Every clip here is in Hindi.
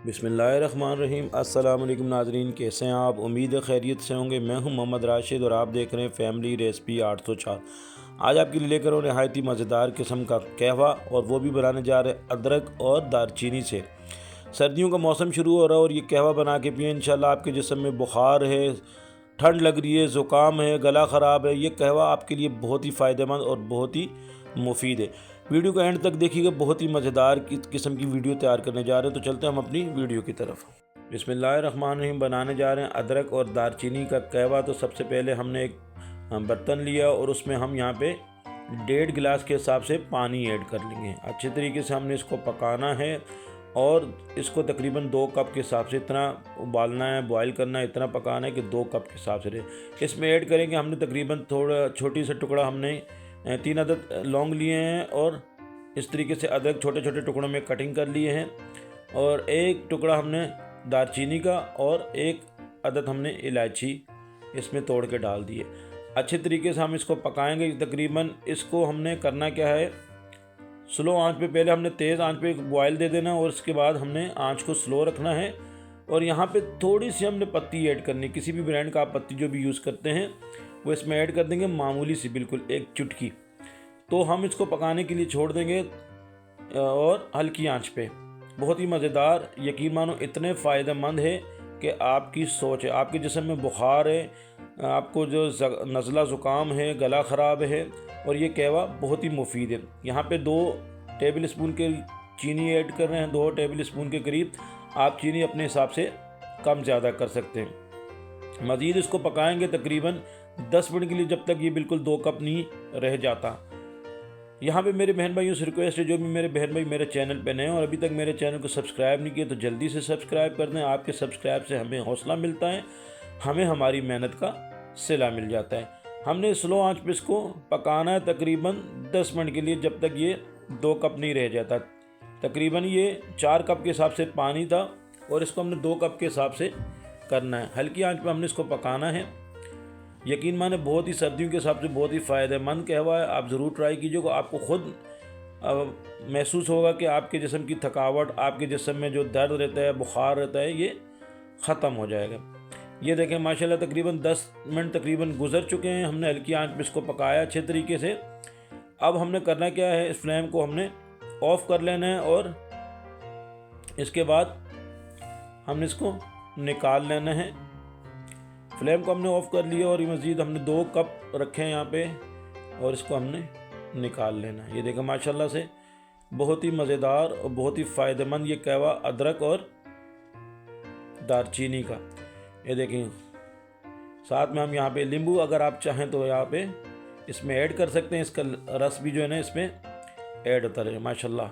बिस्मिल्लाहिर्रहमानिर्रहीम। अस्सलाम वालेकुम नाज़रीन, कैसे हैं आप? उम्मीद है खैरियत से होंगे। मैं हूं मोहम्मद राशिद और आप देख रहे हैं फैमिली रेसिपी 804। आज आपके लिए लेकर और नहायत ही मज़ेदार किस्म का कहवा, और वो भी बनाने जा रहे हैं अदरक और दालचीनी से। सर्दियों का मौसम शुरू हो रहा है और ये कहवा बना के पिए, इंशाल्लाह आपके जिस्म में बुखार है, ठंड लग रही है, ज़ुकाम है, गला ख़राब है, ये कहवा आपके लिए बहुत ही फ़ायदेमंद और बहुत ही मुफीद है। वीडियो को एंड तक देखिएगा, बहुत ही मज़ेदार किस्म की वीडियो तैयार करने जा रहे हैं। तो चलते हैं हम अपनी वीडियो की तरफ। बिस्मिल्लाहिर्रहमानिर्रहीम। बनाने जा रहे हैं अदरक और दालचीनी का कहवा। तो सबसे पहले हमने एक बर्तन लिया और उसमें हम यहाँ पे 1.5 गिलास के हिसाब से पानी ऐड कर लेंगे। अच्छे तरीके से हमने इसको पकाना है और इसको तकरीबन 2 कप के हिसाब से इतना उबालना है, बॉयल करना है, इतना पकाना है कि 2 कप के हिसाब से रहे। इसमें ऐड करेंगे हमने तकरीबन थोड़ा छोटी सा टुकड़ा, हमने 3 अदद लौंग लिए हैं और इस तरीके से अदरक छोटे छोटे टुकड़ों में कटिंग कर लिए हैं, और 1 टुकड़ा हमने दालचीनी का और 1 अदद हमने इलायची इसमें तोड़ के डाल दिए। अच्छे तरीके से हम इसको पकाएंगे। तकरीबन इसको हमने करना क्या है, स्लो आंच पे, पहले हमने तेज़ आंच पे बॉयल दे देना और उसके बाद हमने आंच को स्लो रखना है। और यहाँ पे थोड़ी सी हमने पत्ती ऐड करनी, किसी भी ब्रांड का आप पत्ती जो भी यूज़ करते हैं वो इसमें ऐड कर देंगे, मामूली सी, बिल्कुल 1 चुटकी। तो हम इसको पकाने के लिए छोड़ देंगे और हल्की आंच पे। बहुत ही मज़ेदार, यकीन मानो इतने फ़ायदेमंद है कि आपकी सोच है, आपके जिस्म में बुखार है, आपको जो नज़ला ज़ुकाम है, गला ख़राब है, और ये कहवा बहुत ही मुफीद है। यहाँ पे 2 टेबल स्पून के चीनी ऐड कर रहे हैं, 2 टेबल स्पून के करीब। आप चीनी अपने हिसाब से कम ज़्यादा कर सकते हैं। मज़ीद इसको पकाएंगे तकरीबन 10 मिनट के लिए, जब तक ये बिल्कुल 2 कप नहीं रह जाता। यहाँ पे मेरे बहन भाइयों से रिक्वेस्ट है, जो भी मेरे बहन भाई मेरे चैनल पे नए हैं और अभी तक मेरे चैनल को सब्सक्राइब नहीं किया तो जल्दी से सब्सक्राइब कर दें। आपके सब्सक्राइब से हमें हौसला मिलता है, हमें हमारी मेहनत का सिला मिल जाता है। हमने स्लो आंच पे इसको पकाना है तकरीबन 10 मिनट के लिए, जब तक ये 2 कप नहीं रह जाता। तकरीबन ये 4 कप के हिसाब से पानी था और इसको हमने 2 कप के हिसाब से करना है। हल्की आंच पे हमने इसको पकाना है। यकीन माने बहुत ही सर्दियों के हिसाब से बहुत ही फ़ायदेमंद कहवा है। आप ज़रूर ट्राई कीजिएगा, आपको खुद महसूस होगा कि आपके जिस्म की थकावट, आपके जिस्म में जो दर्द रहता है, बुखार रहता है, ये ख़त्म हो जाएगा। ये देखें माशाल्लाह तकरीबन 10 मिनट तकरीबन गुजर चुके हैं। हमने हल्की आंच पे इसको पकाया अच्छे तरीके से। अब हमने करना क्या है, इस फ्लेम को हमने ऑफ़ कर लेना है और इसके बाद हमने इसको निकाल लेना है। फ्लेम को हमने ऑफ़ कर लिया और मज़ीद हमने 2 कप रखे हैं यहाँ पे और इसको हमने निकाल लेना है। ये देखें माशाल्लाह से बहुत ही मज़ेदार और बहुत ही फ़ायदेमंद ये कहवा अदरक और दालचीनी का। ये देखें, साथ में हम यहाँ पे नींबू अगर आप चाहें तो यहाँ पे इसमें ऐड कर सकते हैं। इसका रस भी जो है ना इसमें ऐड होता रहे। माशाल्लाह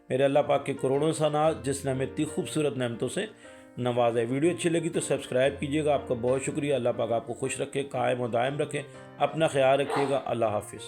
मेरे अल्लाह पाक के करोड़ों सनात, जिसने हमें इतनी खूबसूरत नेमतों से नवाजा है। वीडियो अच्छी लगी तो सब्सक्राइब कीजिएगा। आपका बहुत शुक्रिया। अल्लाह पाक आपको खुश रखे, कायम और दायम रखे। अपना ख्याल रखिएगा। अल्लाह हाफिज़।